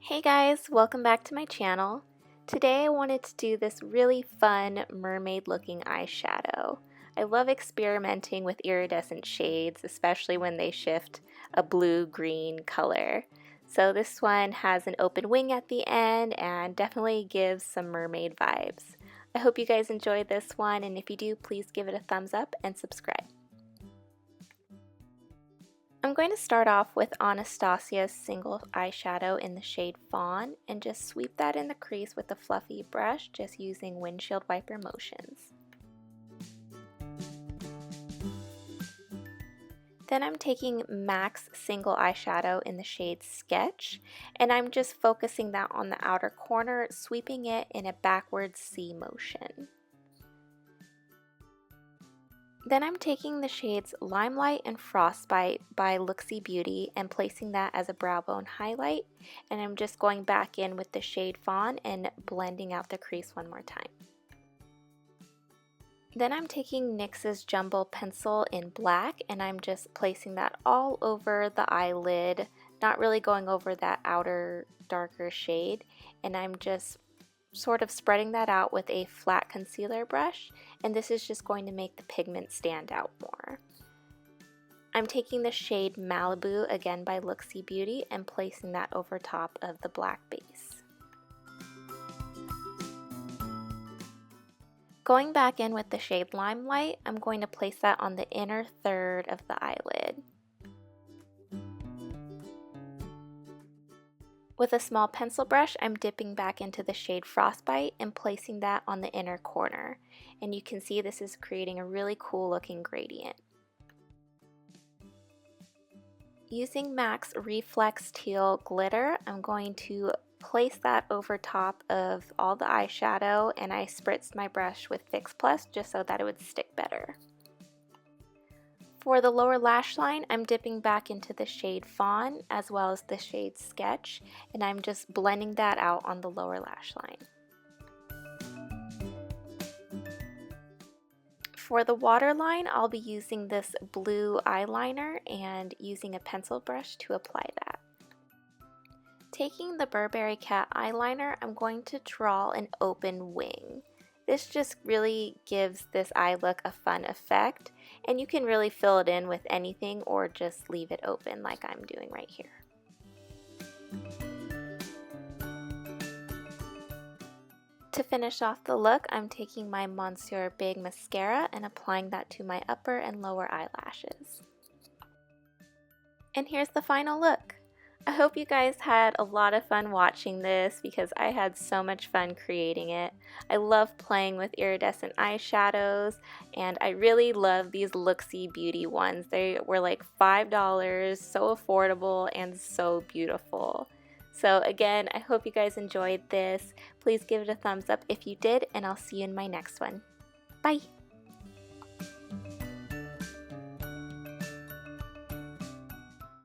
Hey guys, welcome back to my channel. Today I wanted to do this really fun mermaid looking eyeshadow. I love experimenting with iridescent shades, especially when they shift a blue-green color. So this one has an open wing at the end and definitely gives some mermaid vibes. I hope you guys enjoyed this one, and if you do, please give it a thumbs up and subscribe. I'm going to start off with Anastasia's single eyeshadow in the shade Fawn and just sweep that in the crease with a fluffy brush, just using windshield wiper motions. Then I'm taking MAC's single eyeshadow in the shade Sketch, and I'm just focusing that on the outer corner, sweeping it in a backwards C motion. Then I'm taking the shades Limelight and Frostbite by Looksy Beauty and placing that as a brow bone highlight, and I'm just going back in with the shade Fawn and blending out the crease one more time. Then I'm taking NYX's Jumbo Pencil in black and I'm just placing that all over the eyelid, not really going over that outer darker shade, and I'm just sort of spreading that out with a flat concealer brush, and this is just going to make the pigment stand out more. I'm taking the shade Malibu, again by Looksy Beauty, and placing that over top of the black base. Going back in with the shade Limelight, I'm going to place that on the inner third of the eyelid. With a small pencil brush, I'm dipping back into the shade Frostbite and placing that on the inner corner. And you can see this is creating a really cool looking gradient. Using MAC's Reflex Teal Glitter, I'm going to place that over top of all the eyeshadow, and I spritzed my brush with Fix Plus just so that it would stick better. For the lower lash line, I'm dipping back into the shade Fawn as well as the shade Sketch, and I'm just blending that out on the lower lash line. For the waterline, I'll be using this blue eyeliner and using a pencil brush to apply that. Taking the Burberry Cat eyeliner, I'm going to draw an open wing. This just really gives this eye look a fun effect, and you can really fill it in with anything or just leave it open like I'm doing right here. To finish off the look, I'm taking my Monsieur Big Mascara and applying that to my upper and lower eyelashes. And here's the final look. I hope you guys had a lot of fun watching this because I had so much fun creating it. I love playing with iridescent eyeshadows, and I really love these Looksy Beauty ones. They were like $5, so affordable and so beautiful. So again, I hope you guys enjoyed this. Please give it a thumbs up if you did, and I'll see you in my next one. Bye!